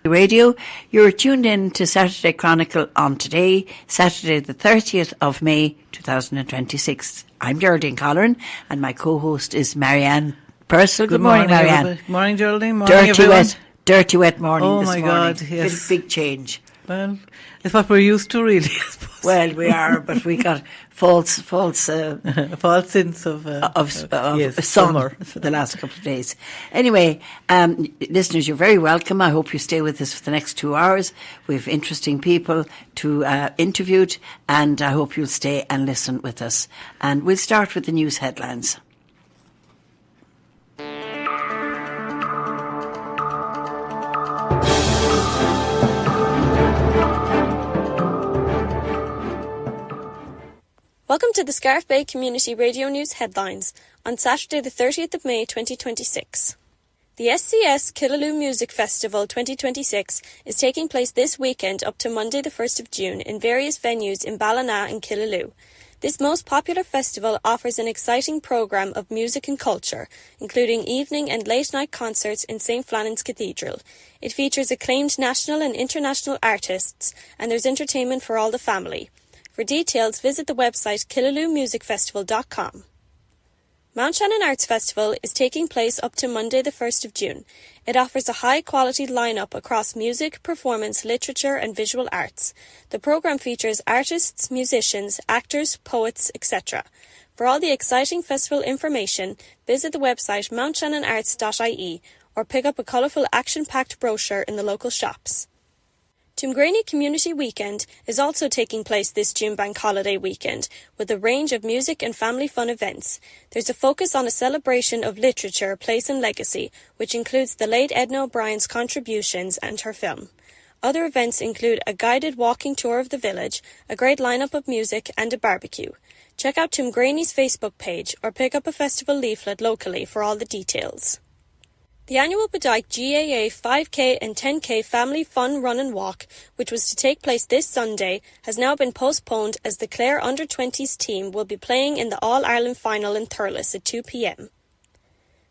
Radio. You're tuned in to Saturday Chronicle on today, Saturday the 30th of May 2026. I'm Geraldine Colleran and my co-host is Marianne Purcell. Good morning, Marianne. Good morning, Geraldine. Morning, everyone. Dirty wet morning oh this my morning. God, yes. Big change. Well, it's what we're used to, really, I suppose. Well, we are, but we got false sense of summer for the last couple of days. Anyway, listeners, you're very welcome. I hope you stay with us for the next 2 hours. We have interesting people to interviewed, and I hope you'll stay and listen with us. And we'll start with the news headlines. Welcome to the Scariff Bay Community Radio News headlines on Saturday the 30th of May 2026. The SCS Killaloe Music Festival 2026 is taking place this weekend up to Monday the 1st of June in various venues in Ballina and Killaloe. This most popular festival offers an exciting programme of music and culture, including evening and late night concerts in St. Flannan's Cathedral. It features acclaimed national and international artists, and there's entertainment for all the family. For details, visit the website killaloemusicfestival.com. Mount Shannon Arts Festival is taking place up to Monday the 1st of June. It offers a high-quality lineup across music, performance, literature and visual arts. The programme features artists, musicians, actors, poets, etc. For all the exciting festival information, visit the website mountshannonarts.ie or pick up a colourful action-packed brochure in the local shops. Tuamgraney Community Weekend is also taking place this June Bank Holiday weekend with a range of music and family fun events. There's a focus on a celebration of literature, place and legacy, which includes the late Edna O'Brien's contributions and her film. Other events include a guided walking tour of the village, a great lineup of music and a barbecue. Check out Tuamgraney's Facebook page or pick up a festival leaflet locally for all the details. The annual Bodyke GAA 5K and 10K Family Fun Run and Walk, which was to take place this Sunday, has now been postponed as the Clare Under-20s team will be playing in the All-Ireland final in Thurles at 2 p.m.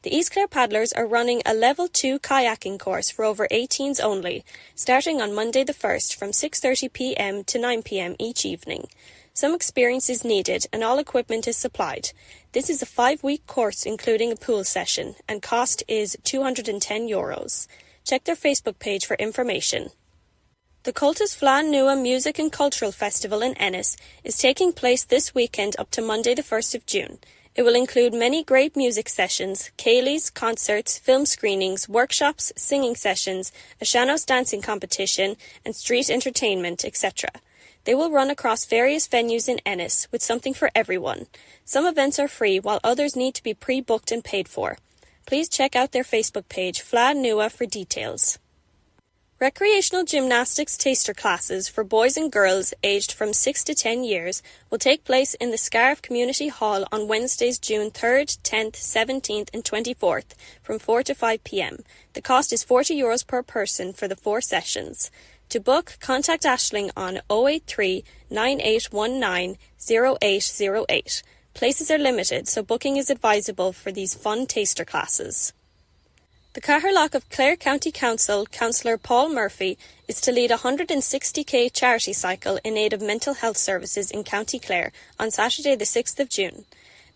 The East Clare Paddlers are running a Level 2 kayaking course for over 18s only, starting on Monday the 1st from 6:30 p.m. to 9 p.m. each evening. Some experience is needed and all equipment is supplied. This is a 5-week course including a pool session and cost is €210. Check their Facebook page for information. The Cultus Fleadh Nua Music and Cultural Festival in Ennis is taking place this weekend up to Monday the 1st of June. It will include many great music sessions, ceilidhs, concerts, film screenings, workshops, singing sessions, a sean-nós dancing competition and street entertainment, etc. They will run across various venues in Ennis with something for everyone. Some events are free while others need to be pre-booked and paid for. Please check out their Facebook page, Fleadh Nua, for details. Recreational gymnastics taster classes for boys and girls aged from 6 to 10 years will take place in the Scariff Community Hall on Wednesdays, June 3rd, 10th, 17th and 24th from 4 to 5 p.m. The cost is €40 per person for the 4 sessions. To book, contact Aisling on 083 9819 0808. Places are limited, so booking is advisable for these fun taster classes. The Catherlough of Clare County Council, Councillor Paul Murphy, is to lead a 160k charity cycle in aid of mental health services in County Clare on Saturday the 6th of June.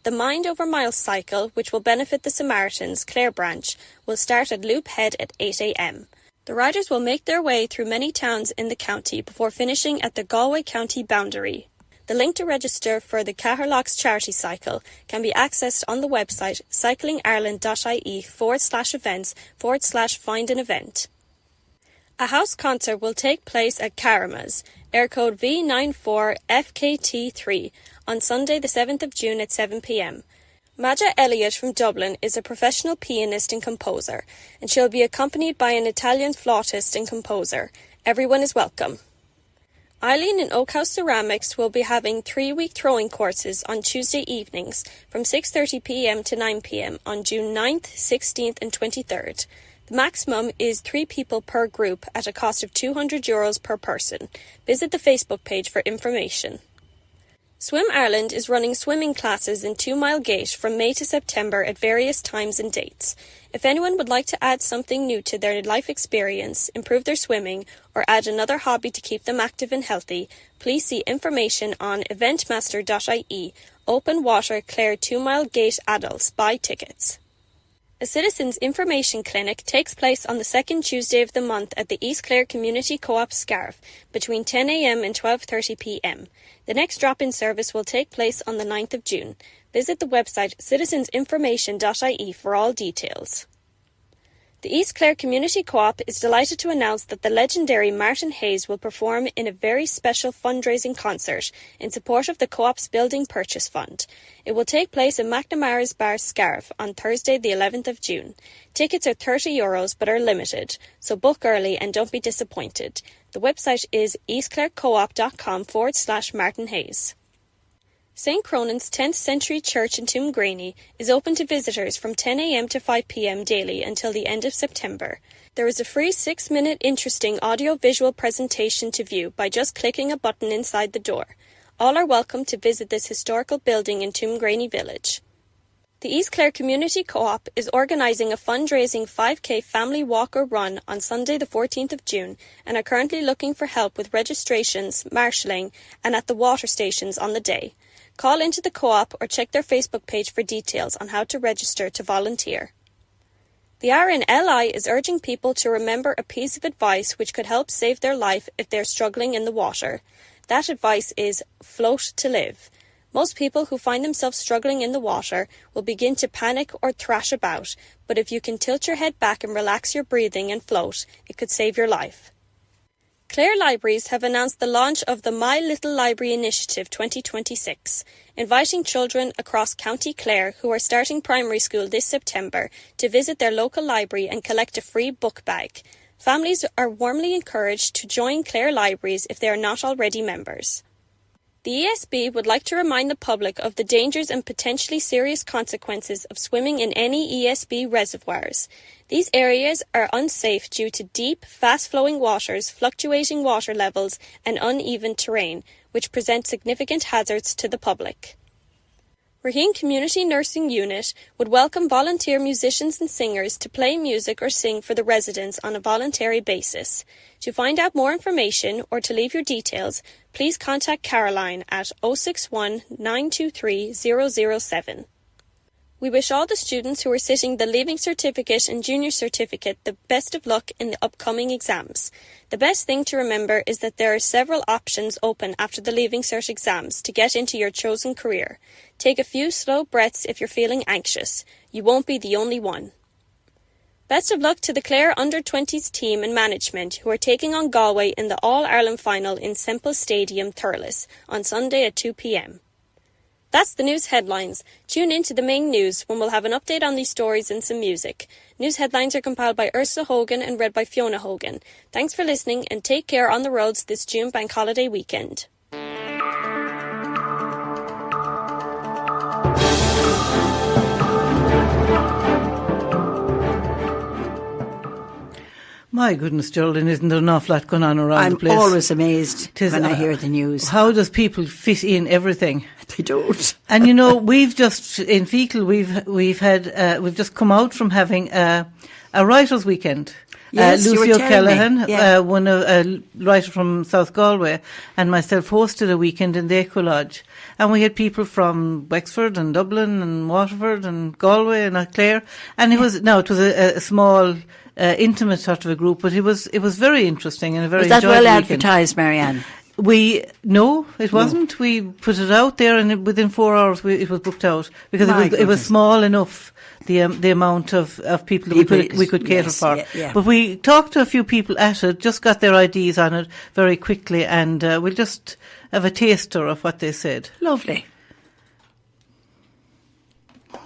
The Mind Over Miles cycle, which will benefit the Samaritans Clare branch, will start at Loop Head at 8 a.m. The riders will make their way through many towns in the county before finishing at the Galway County boundary. The link to register for the Catherlough's charity cycle can be accessed on the website cyclingireland.ie/events/find an event. A house concert will take place at Karama's, air code V94FKT3, on Sunday the 7th of June at 7 p.m. Maja Elliott from Dublin is a professional pianist and composer, and she'll be accompanied by an Italian flautist and composer. Everyone is welcome. Eileen in Oakhouse Ceramics will be having 3-week throwing courses on Tuesday evenings from 6:30 p.m. to 9 p.m. on June 9th, 16th and 23rd. The maximum is 3 people per group at a cost of €200 per person. Visit the Facebook page for information. Swim Ireland is running swimming classes in 2 Mile Gate from May to September at various times and dates. If anyone would like to add something new to their life experience, improve their swimming, or add another hobby to keep them active and healthy, please see information on eventmaster.ie. Open Water Clare 2 Mile Gate Adults. Buy tickets. A Citizens Information Clinic takes place on the second Tuesday of the month at the East Clare Community Co-op Scariff between 10 a.m. and 12:30 p.m. The next drop-in service will take place on the 9th of June. Visit the website citizensinformation.ie for all details. The East Clare Community Co-op is delighted to announce that the legendary Martin Hayes will perform in a very special fundraising concert in support of the Co-op's Building Purchase Fund. It will take place in McNamara's Bar Scariff on Thursday the 11th of June. Tickets are €30 but are limited, so book early and don't be disappointed. The website is eastclarecoop.com/Martin Hayes. St. Cronan's 10th Century Church in Toomgraney is open to visitors from 10 a.m. to 5 p.m. daily until the end of September. There is a free 6-minute interesting audio-visual presentation to view by just clicking a button inside the door. All are welcome to visit this historical building in Toomgraney Village. The East Clare Community Co-op is organising a fundraising 5K family walk or run on Sunday the 14th of June and are currently looking for help with registrations, marshalling and at the water stations on the day. Call into the Co-op or check their Facebook page for details on how to register to volunteer. The RNLI is urging people to remember a piece of advice which could help save their life if they're struggling in the water. That advice is float to live. Most people who find themselves struggling in the water will begin to panic or thrash about, but if you can tilt your head back and relax your breathing and float, it could save your life. Clare Libraries have announced the launch of the My Little Library Initiative 2026, inviting children across County Clare who are starting primary school this September to visit their local library and collect a free book bag. Families are warmly encouraged to join Clare Libraries if they are not already members. The ESB would like to remind the public of the dangers and potentially serious consequences of swimming in any ESB reservoirs. These areas are unsafe due to deep, fast-flowing waters, fluctuating water levels, and uneven terrain, which present significant hazards to the public. Raheen Community Nursing Unit would welcome volunteer musicians and singers to play music or sing for the residents on a voluntary basis. To find out more information or to leave your details, please contact Caroline at 061 923 007. We wish all the students who are sitting the Leaving Certificate and Junior Certificate the best of luck in the upcoming exams. The best thing to remember is that there are several options open after the Leaving Cert exams to get into your chosen career. Take a few slow breaths if you're feeling anxious. You won't be the only one. Best of luck to the Clare Under-20s team and management who are taking on Galway in the All-Ireland final in Semple Stadium, Thurles, on Sunday at 2 p.m. That's the news headlines. Tune in to the main news when we'll have an update on these stories and some music. News headlines are compiled by Ursula Hogan and read by Fiona Hogan. Thanks for listening and take care on the roads this June bank holiday weekend. My goodness, Geraldine, isn't there an awful lot going on around the place? I'm always amazed when I hear the news. How does people fit in everything? They don't. And you know, we've just in Feakle, we've just come out from having a writers' weekend. Yes, Lucy O'Callaghan, yeah. A writer from South Galway, and myself hosted a weekend in the Echo Lodge. And we had people from Wexford and Dublin and Waterford and Galway and Clare. And it was a small, intimate sort of a group, but it was very interesting and a very enjoyable enjoyable well weekend. advertised, Marianne? No, it wasn't. We put it out there, and within 4 hours it was booked out because it was small enough. The amount of people that we could cater for. Yeah. But we talked to a few people at it, just got their IDs on it very quickly, and we'll just have a taster of what they said. Lovely.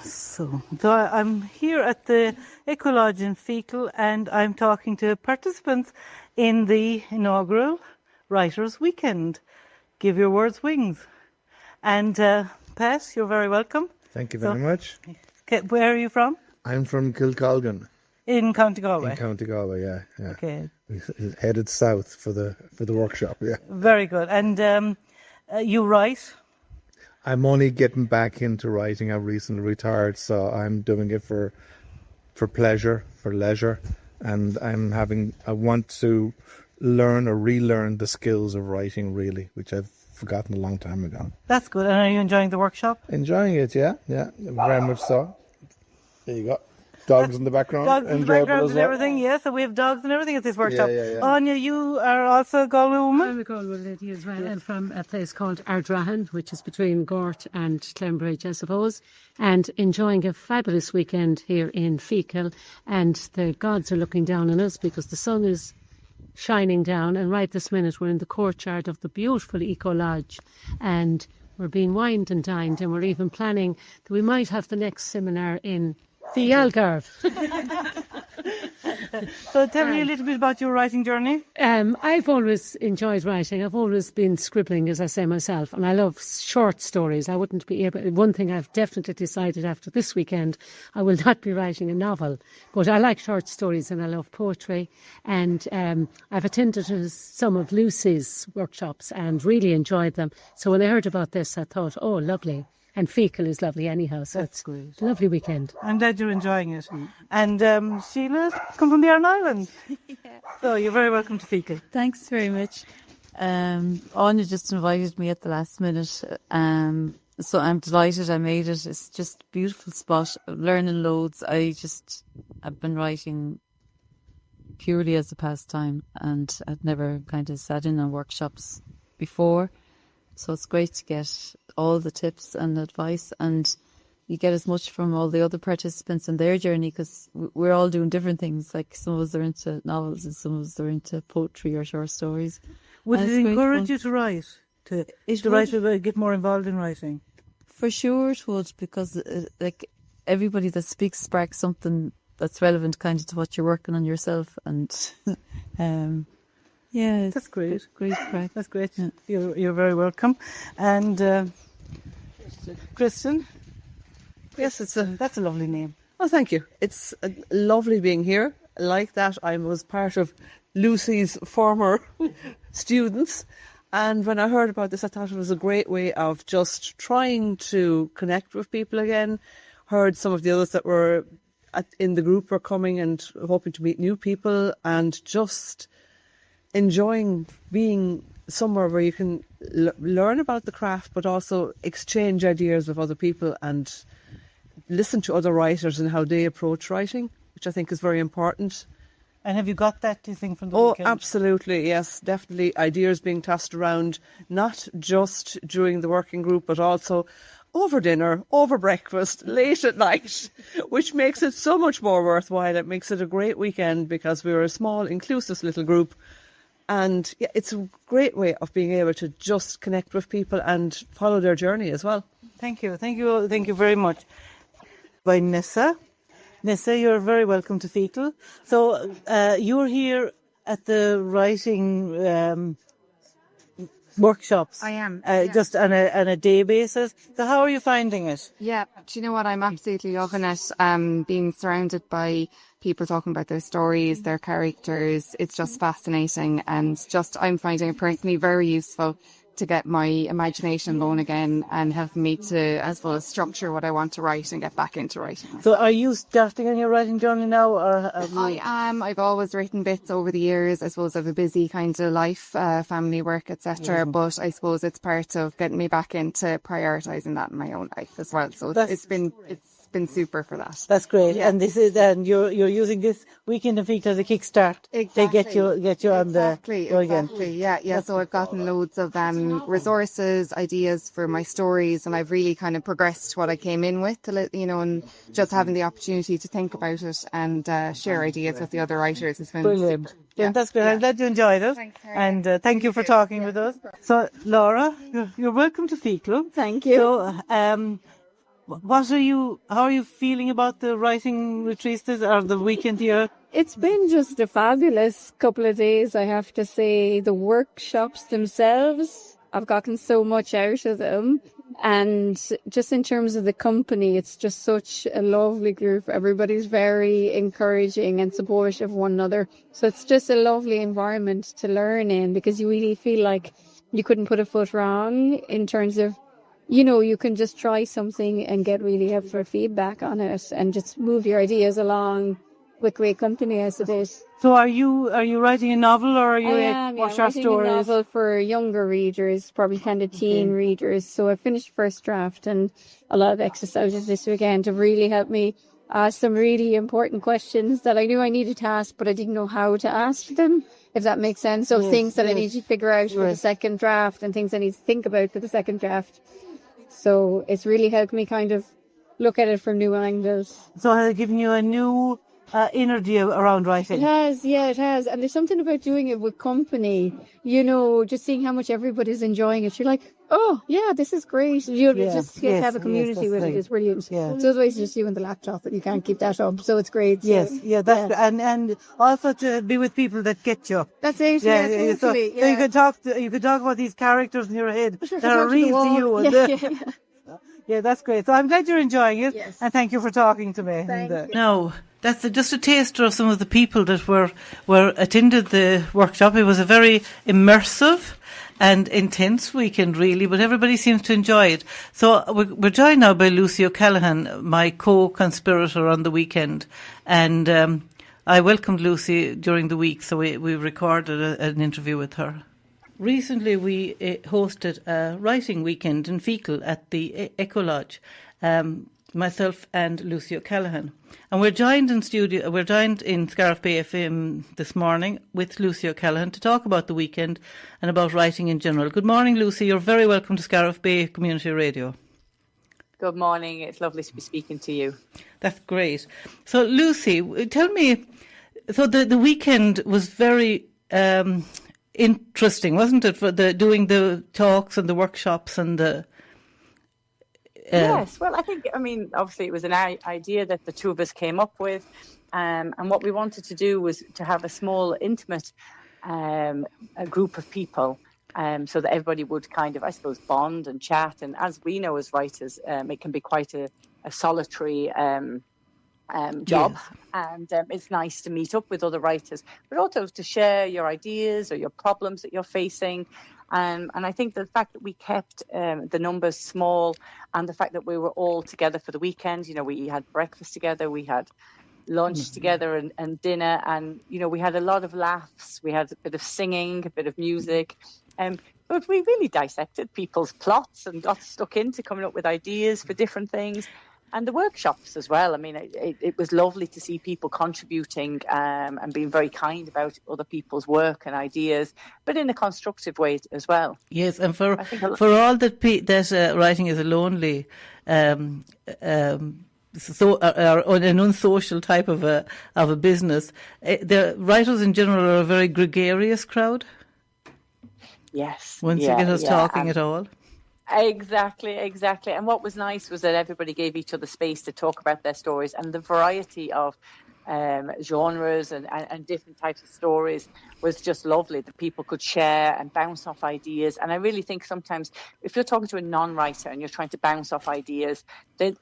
So I'm here at the Echo Lodge in Feakle, and I'm talking to participants in the inaugural Writers' Weekend. Give your words wings. And Pat, you're very welcome. Thank you very much. Where are you from? I'm from Kilcolgan. In County Galway? In County Galway, yeah. Okay. We headed south for the workshop, yeah. Very good. And you write? I'm only getting back into writing. I recently retired, so I'm doing it for pleasure, for leisure, and I want to learn or relearn the skills of writing, really, which I've forgotten a long time ago. That's good. And are you enjoying the workshop? Enjoying it, yeah, very much so. There you go. Dogs in the background. Dogs in the Enjoyable background as and well. everything, yes. So we have dogs and everything at this workshop. Yeah. Anya, you are also a Galway woman? I'm a Galway lady as well, and from a place called Ardrahan, which is between Gort and Clembridge, I suppose, and enjoying a fabulous weekend here in Feakle. And the gods are looking down on us because the sun is shining down, and right this minute we're in the courtyard of the beautiful Eco Lodge, and we're being wined and dined, and we're even planning that we might have the next seminar in the Algarve. So tell me a little bit about your writing journey. I've always enjoyed writing. I've always been scribbling, as I say myself, and I love short stories. I wouldn't be able. One thing I've definitely decided after this weekend, I will not be writing a novel, but I like short stories and I love poetry. And I've attended some of Lucy's workshops and really enjoyed them. So when I heard about this, I thought, oh, lovely. And Feakle is lovely anyhow, so That's it's great. a lovely weekend. I'm glad you're enjoying it. And Sheila, come from the Aran Islands. So you're very welcome to Feakle. Thanks very much. Anya just invited me at the last minute. So I'm delighted I made it. It's just a beautiful spot. Learning loads. I've been writing purely as a pastime, and I'd never kind of sat in on workshops before. So it's great to get all the tips and advice, and you get as much from all the other participants in their journey, because we're all doing different things. Like some of us are into novels and some of us are into poetry or short stories. Would And it it's great encourage fun. you to write? To would. write, get more involved in writing? For sure it would, because like everybody that speaks sparks something that's relevant kind of to what you're working on yourself, and yeah, That's great. Great crack. That's great. Yeah. You're very welcome. And Kristen? Yes, That's a lovely name. oh, thank you. It's lovely being here. Like that, I was part of Lucy's former students. And when I heard about this, I thought it was a great way of just trying to connect with people again. Heard some of the others that were in the group were coming and hoping to meet new people, and just enjoying being somewhere where you can learn about the craft, but also exchange ideas with other people and listen to other writers and how they approach writing, which I think is very important. And have you got that, do you think, from the Oh, weekend? absolutely, yes, definitely. Ideas being tossed around, not just during the working group, but also over dinner, over breakfast, late at night, which makes it so much more worthwhile. It makes it a great weekend because we're a small, inclusive little group. And yeah, it's a great way of being able to just connect with people and follow their journey as well. Thank you very much. By Nessa. Nessa, you're very welcome to Feakle. So you're here at the writing workshops. I am. Just on a day basis. So how are you finding it? Yeah, do you know what? I'm absolutely loving it. Being surrounded by people talking about their stories, their characters. It's just fascinating, and just I'm finding it personally very useful to get my imagination going again and help me to, as well as structure what I want to write and get back into writing. So are you starting on your writing journey now, or have you... I am. I've always written bits over the years. I suppose I have a busy kind of life, family, work, etc. But I suppose it's part of getting me back into prioritising that in my own life as well. So it's been super for that. That's great. Yeah. And this is, and you're using this weekend in Feakle as a kickstart. Exactly. To get you on the go again. Exactly. Yeah. So I've gotten loads of resources, ideas for my stories, and I've really kind of progressed what I came in with, and just having the opportunity to think about it and share ideas with the other writers has been Brilliant. super. Yeah, that's great. I'm glad you enjoyed it. Thanks, and thank you for talking with us. So, Laura, you're welcome to Feakle. Thank you. So, how are you feeling about the writing retreats or the weekend here? It's been just a fabulous couple of days, I have to say. The workshops themselves, I've gotten so much out of them. And just in terms of the company, it's just such a lovely group. Everybody's very encouraging and supportive of one another. So it's just a lovely environment to learn in, because you really feel like you couldn't put a foot wrong in terms of you can just try something and get really helpful feedback on it and just move your ideas along with great company, I suppose. So are you writing a novel, or are you I'm more short writing stories? a novel for younger readers, probably kind of teen readers. So I finished first draft and a lot of exercises this weekend to really help me ask some really important questions that I knew I needed to ask, but I didn't know how to ask them, if that makes sense. So things that I need to figure out for the second draft and things I need to think about for the second draft. So it's really helped me kind of look at it from new angles. So has it given you a new energy around writing? It has. And there's something about doing it with company, just seeing how much everybody's enjoying it. You're like, oh, yeah, this is great. Just get to have a community with it is brilliant. Yeah. So otherwise, it's just you and the laptop, and you can't keep that up. So it's great. Yes, and also to be with people that get you. That's it. Yeah, totally. So you could talk about these characters in your head that are real to you. Yeah, that's great. So I'm glad you're enjoying it, and thank you for talking to me. Thank you. Now, that's just a taster of some of the people that were attended the workshop. It was a very immersive and intense weekend, really, but everybody seems to enjoy it. So we're joined now by Lucy O'Callaghan, my co-conspirator on the weekend, and I welcomed Lucy during the week, so we recorded an interview with her. Recently, we hosted a writing weekend in Feakle at the Echo Lodge, myself and Lucy O'Callaghan. And we're joined in Scariff Bay FM this morning with Lucy O'Callaghan to talk about the weekend and about writing in general. Good morning, Lucy. You're very welcome to Scariff Bay Community Radio. Good morning. It's lovely to be speaking to you. That's great. So, Lucy, tell me, so the weekend was very interesting, wasn't it, for doing the talks and the workshops and the... Yes, well, obviously it was an idea that the two of us came up with, and what we wanted to do was to have a small, intimate a group of people, so that everybody would kind of, I suppose, bond and chat. And as we know as writers, it can be quite a solitary job, and it's nice to meet up with other writers, but also to share your ideas or your problems that you're facing. And I think the fact that we kept the numbers small, and the fact that we were all together for the weekend, we had breakfast together, we had lunch together and dinner, and, we had a lot of laughs, we had a bit of singing, a bit of music, but we really dissected people's plots and got stuck into coming up with ideas for different things. And the workshops as well. I mean, it was lovely to see people contributing and being very kind about other people's work and ideas, but in a constructive way as well. Yes, and for all that writing is a lonely, an unsocial type of a business, the writers in general are a very gregarious crowd. Yes. Once you get us talking at all. Exactly. And what was nice was that everybody gave each other space to talk about their stories, and the variety of genres and different types of stories was just lovely, that people could share and bounce off ideas. And I really think sometimes if you're talking to a non-writer and you're trying to bounce off ideas, they're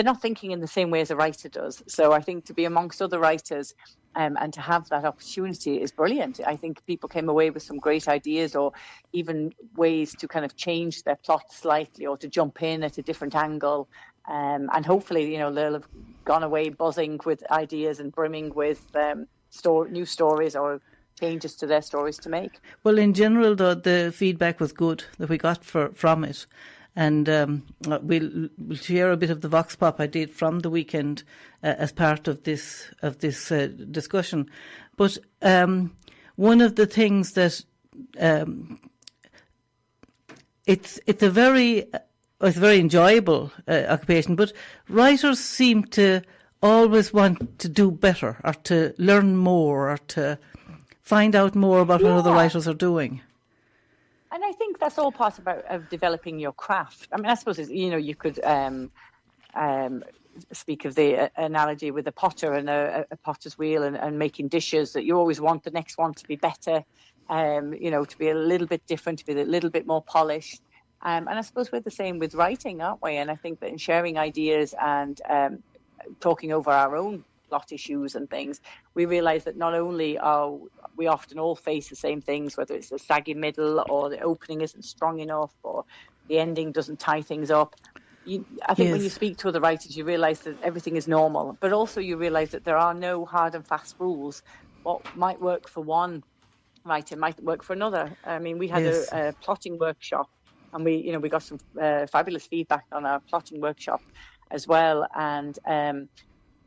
not thinking in the same way as a writer does. So I think to be amongst other writers and to have that opportunity is brilliant. I think people came away with some great ideas, or even ways to kind of change their plot slightly, or to jump in at a different angle. And hopefully, they'll have gone away buzzing with ideas and brimming with new stories or changes to their stories to make. Well, in general, though, the feedback was good that we got from it. And we'll share a bit of the vox pop I did from the weekend as part of this discussion. But one of the things that it's a very enjoyable occupation, but writers seem to always want to do better, or to learn more, or to find out more about what other writers are doing. And I think that's all part of developing your craft. I mean, I suppose, you could speak of the analogy with a potter and a potter's wheel and making dishes, that you always want the next one to be better, to be a little bit different, to be a little bit more polished. And I suppose we're the same with writing, aren't we? And I think that in sharing ideas and talking over our own plot issues and things, we realise that not only are we often all face the same things, whether it's a saggy middle or the opening isn't strong enough or the ending doesn't tie things up. I think when you speak to other writers, you realise that everything is normal, but also you realise that there are no hard and fast rules. What might work for one writer might work for another. I mean, we had a plotting workshop, and we got some fabulous feedback on our plotting workshop as well. And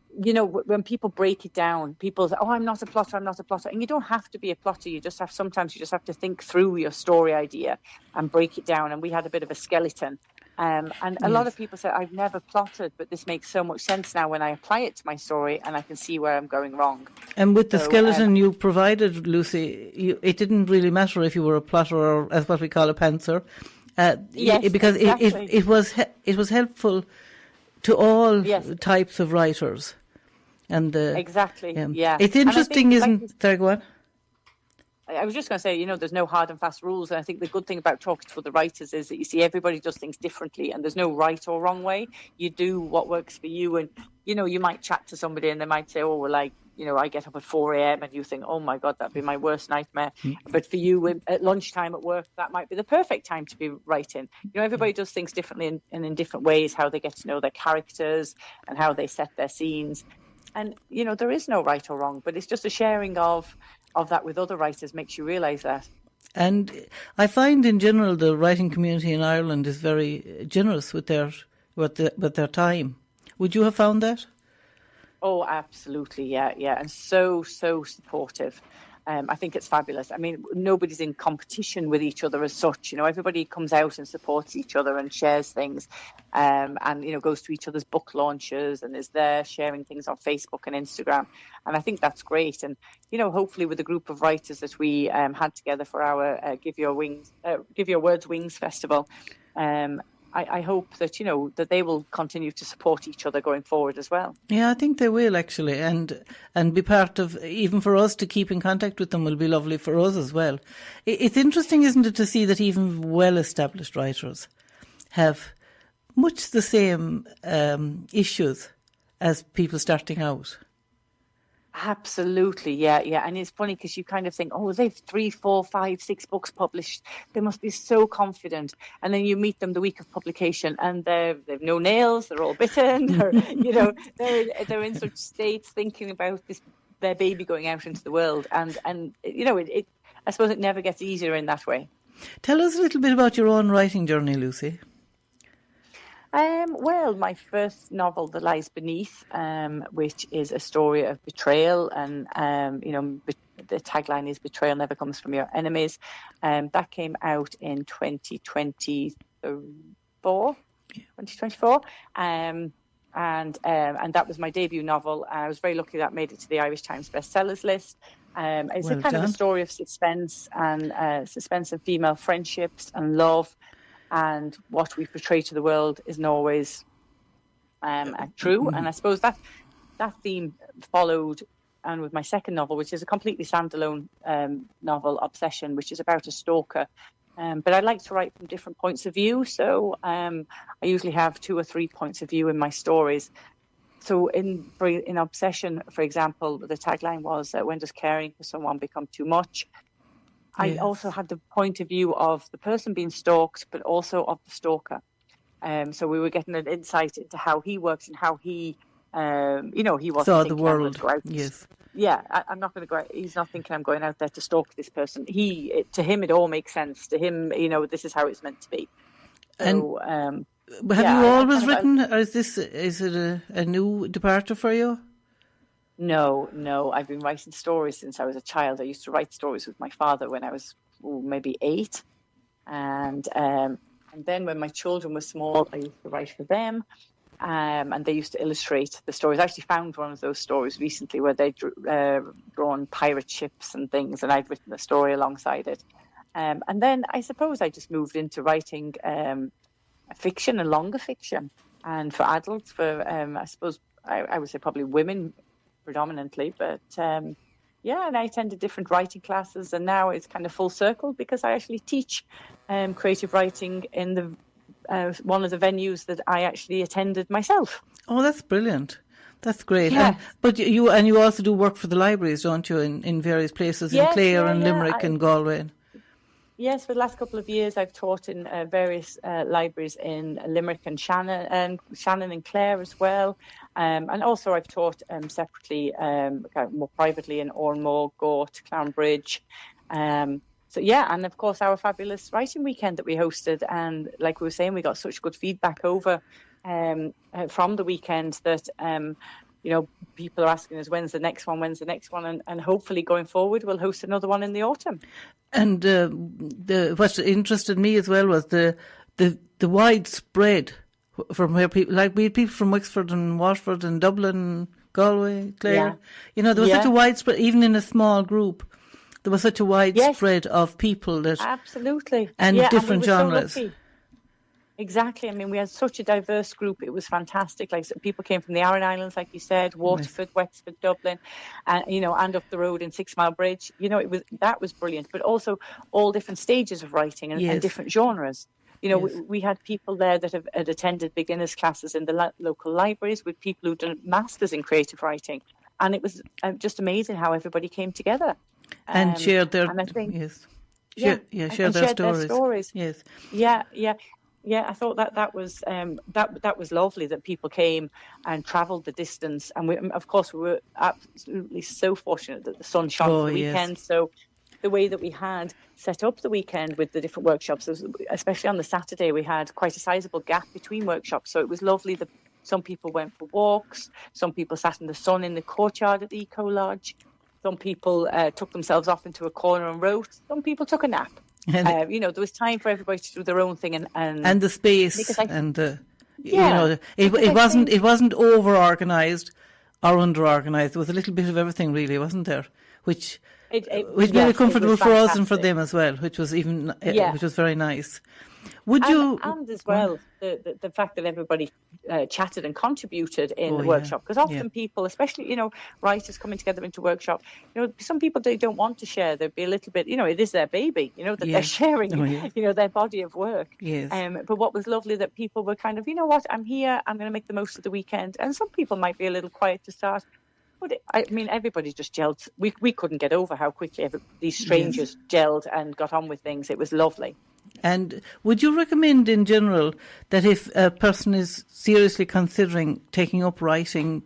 when people break it down, people say, "Oh, I'm not a plotter. And you don't have to be a plotter. Sometimes you just have to think through your story idea and break it down. And we had a bit of a skeleton. And a lot of people say, I've never plotted, but this makes so much sense now when I apply it to my story, and I can see where I'm going wrong. And with the skeleton you provided, Lucy, it didn't really matter if you were a plotter or, as what we call, a pantser, because exactly. it was helpful to all types of writers. And exactly, it's interesting, sorry, go on. I was just going to say, there's no hard and fast rules. And I think the good thing about talking to other writers is that you see everybody does things differently, and there's no right or wrong way. You do what works for you. And, you might chat to somebody and they might say, oh, well, I get up at 4 a.m. and you think, oh, my God, that'd be my worst nightmare. But for you at lunchtime at work, that might be the perfect time to be writing. Everybody does things differently and in different ways, how they get to know their characters and how they set their scenes. And, there is no right or wrong, but it's just a sharing of that with other writers makes you realise that. And I find in general the writing community in Ireland is very generous with their time. Would you have found that? Oh, absolutely, yeah. And so supportive. I think it's fabulous. I mean, nobody's in competition with each other as such. Everybody comes out and supports each other and shares things, and goes to each other's book launches and is there sharing things on Facebook and Instagram. And I think that's great. And hopefully with the group of writers that we had together for our Give Your Words Wings festival, I hope that that they will continue to support each other going forward as well. Yeah, I think they will actually, and be part of, even for us to keep in contact with them will be lovely for us as well. It's interesting, isn't it, to see that even well-established writers have much the same issues as people starting out. Absolutely, yeah. And it's funny because you kind of think, oh, they've 3, 4, 5, 6 books published. They must be so confident. And then you meet them the week of publication and they've no nails, they're all bitten. They're in such states thinking about their baby going out into the world. And I suppose it never gets easier in that way. Tell us a little bit about your own writing journey, Lucy. Well, my first novel, The Lies Beneath, which is a story of betrayal, and the tagline is "Betrayal never comes from your enemies." That came out in 2024, and that was my debut novel. I was very lucky that made it to the Irish Times bestsellers list. It's a kind of a story of suspense and female friendships and love. And what we portray to the world isn't always true. And I suppose that theme followed, and with my second novel, which is a completely standalone novel, Obsession, which is about a stalker. But I like to write from different points of view. So I usually have 2 or 3 points of view in my stories. So in Obsession, for example, the tagline was, when does caring for someone become too much? I also had the point of view of the person being stalked, but also of the stalker. So we were getting an insight into how he works and how he, he wasn't saw thinking the world. I would go out. Yes. Yeah, I'm not going to go out. He's not thinking I'm going out there to stalk this person. To him, it all makes sense. To him, this is how it's meant to be. So, have you always written, or is it a new departure for you? No. I've been writing stories since I was a child. I used to write stories with my father when I was maybe 8. And then when my children were small, I used to write for them. And they used to illustrate the stories. I actually found one of those stories recently where they'd drawn pirate ships and things, and I'd written a story alongside it. And then I suppose I just moved into writing fiction and longer fiction. And for adults, for I suppose I would say probably women predominantly, but and I attended different writing classes, and now it's kind of full circle because I actually teach creative writing in the one of the venues that I actually attended myself. Oh, that's brilliant. That's great. Yeah. But you also do work for the libraries, don't you, in various places, in Clare and Limerick and Galway? Yes, for the last couple of years, I've taught in various libraries in Limerick and Shannon and Clare as well. And also I've taught separately, more privately in Ormore, Gort, Clownbridge. So yeah, and of course our fabulous writing weekend that we hosted. And like we were saying, we got such good feedback over from the weekend that people are asking us when's the next one, and hopefully going forward we'll host another one in the autumn. And what interested me as well was the widespread from where people, like we had people from Wexford and Waterford and Dublin, Galway, Clare. There was such a widespread, even in a small group, there was such a widespread of people that absolutely, and different genres. So exactly. I mean, we had such a diverse group. It was fantastic. Like people came from the Aran Islands, like you said, Waterford, Wexford, Dublin, and and up the road in 6 Mile Bridge. That was brilliant. But also all different stages of writing and different genres. We had people there that had attended beginners classes in the local libraries with people who'd done masters in creative writing, and it was just amazing how everybody came together and shared their shared their stories. Yes. Yeah, I thought that was lovely that people came and travelled the distance, and we were absolutely so fortunate that the sun shone for the weekend. So the way that we had set up the weekend with the different workshops, especially on the Saturday, we had quite a sizable gap between workshops. So it was lovely that some people went for walks, some people sat in the sun in the courtyard at the Eco Lodge, some people took themselves off into a corner and wrote, some people took a nap. There was time for everybody to do their own thing, and the space, it wasn't over organised or under organised. There was a little bit of everything, really, wasn't there? Which was really comfortable for us and for them as well, which was which was very nice. And as well, the fact that everybody chatted and contributed in the workshop, because often people, especially writers coming together into workshop, some people they don't want to share. They'd be a little bit, it is their baby, that they're sharing, their body of work. Yes. But what was lovely that people were kind of, I'm here, I'm going to make the most of the weekend, and some people might be a little quiet to start. But everybody just gelled. We couldn't get over how quickly these strangers gelled and got on with things. It was lovely. And would you recommend in general that if a person is seriously considering taking up writing,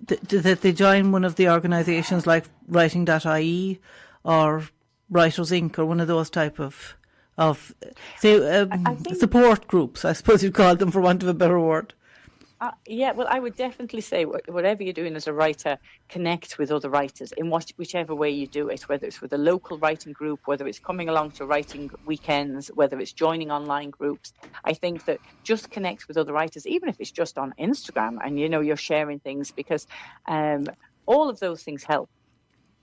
that they join one of the organisations like Writing.ie or Writers Inc. or one of those type of support groups, I suppose you'd call them, for want of a better word? I would definitely say whatever you're doing as a writer, connect with other writers in whichever way you do it, whether it's with a local writing group, whether it's coming along to writing weekends, whether it's joining online groups. I think that just connect with other writers, even if it's just on Instagram and, you're sharing things, because all of those things help.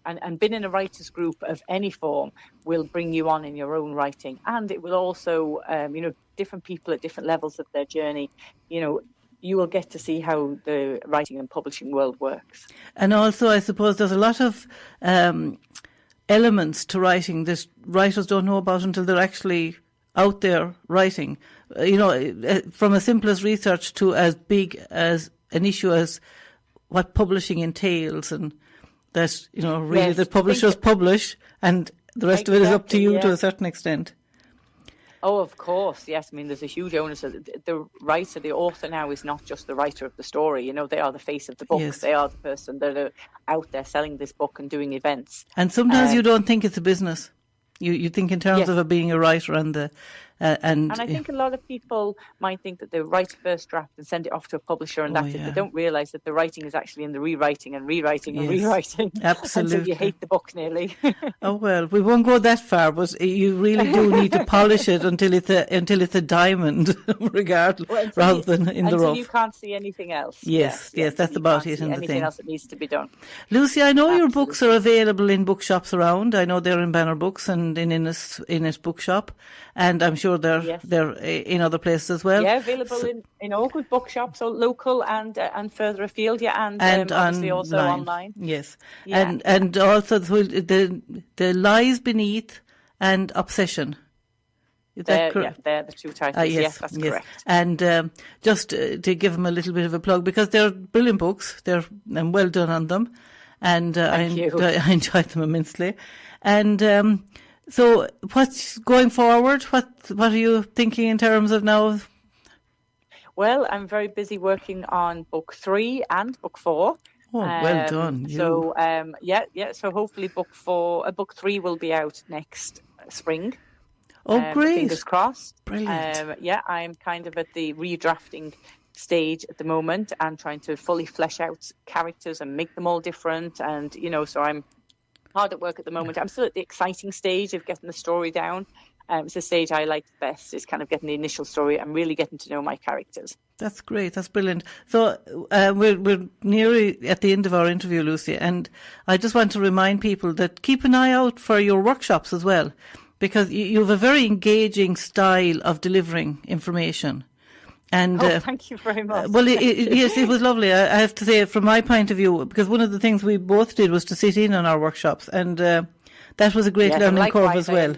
And being in a writers group of any form will bring you on in your own writing. And it will also, different people at different levels of their journey, you will get to see how the writing and publishing world works. And also, I suppose there's a lot of elements to writing that writers don't know about until they're actually out there writing. From as simple as research to as big as an issue as what publishing entails, and that, really the publishers publish and the rest of it is up to you to a certain extent. Oh, of course, yes. I mean, there's a huge onus. The writer, the author now is not just the writer of the story. They are the face of the book. Yes. They are the person that are out there selling this book and doing events. And sometimes you don't think it's a business. You think in terms of it being a writer and I think a lot of people might think that they write a first draft and send it off to a publisher, and that's it. They don't realise that the writing is actually in the rewriting and rewriting and rewriting. Absolutely. Until you hate the book nearly. Oh well, we won't go that far, but you really do need to polish it until it's a diamond, regardless, rather than in the rough. Until you can't see anything else. Yes, that's about it. Anything else that needs to be done. Lucy, I know your books are available in bookshops around. I know they're in Banner Books and in Innes Bookshop, and I'm sure they're in other places as well. Yeah, available in all good bookshops, so local and further afield. And obviously also online. Yes, and also the Lies Beneath and Obsession. Is that correct? Yeah, they're the two titles. Yes, that's correct. And just to give them a little bit of a plug, because they're brilliant books. I'm well done on them, and I enjoyed them immensely. And So what's going forward? What are you thinking in terms of now? Well, I'm very busy working on book 3 and book 4. Oh, well done. So, so hopefully book 3 will be out next spring. Oh, great. Fingers crossed. Brilliant. I'm kind of at the redrafting stage at the moment and trying to fully flesh out characters and make them all different. And, so I'm hard at work at the moment. I'm still at the exciting stage of getting the story down. It's the stage I like best, is kind of getting the initial story and really getting to know my characters. That's great. That's brilliant. So we're nearly at the end of our interview, Lucy, and I just want to remind people that keep an eye out for your workshops as well, because you have a very engaging style of delivering information. And thank you very much. Well, yes, it was lovely. I have to say, from my point of view, because one of the things we both did was to sit in on our workshops, and that was a great learning curve as well.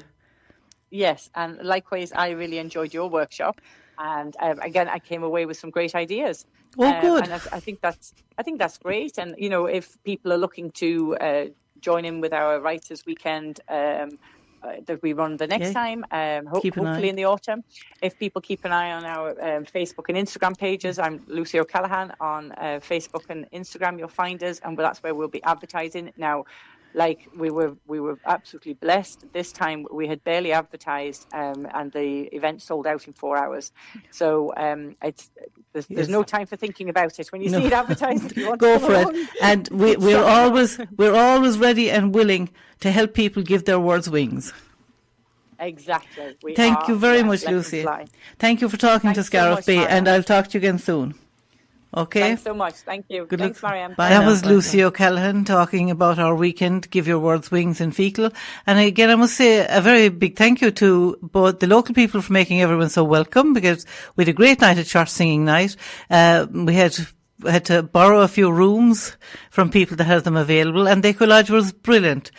Yes, and likewise, I really enjoyed your workshop, and again, I came away with some great ideas. Oh, good. And I think that's great. And if people are looking to join in with our writers' weekend that we run the next time, hopefully in the autumn, if people keep an eye on our Facebook and Instagram pages, I'm Lucy O'Callaghan on Facebook and Instagram. You'll find us, and that's where we'll be advertising now. Like we were absolutely blessed. This time we had barely advertised, and the event sold out in 4 hours. So there's no time for thinking about it. When you see it advertised, if you want go to for it. And we're always ready and willing to help people give their words wings. Exactly. Thank you very much, Lucy. Thank you for talking to Scariff Bay, and I'll talk to you again soon. Okay. Thanks so much. Thank you. Thanks, Marianne. That was Lucy O'Callaghan talking about our weekend, Give Your Words Wings in Feakle. And again, I must say a very big thank you to both the local people for making everyone so welcome, because we had a great night at church singing night. We had to borrow a few rooms from people that had them available, and the collage was brilliant.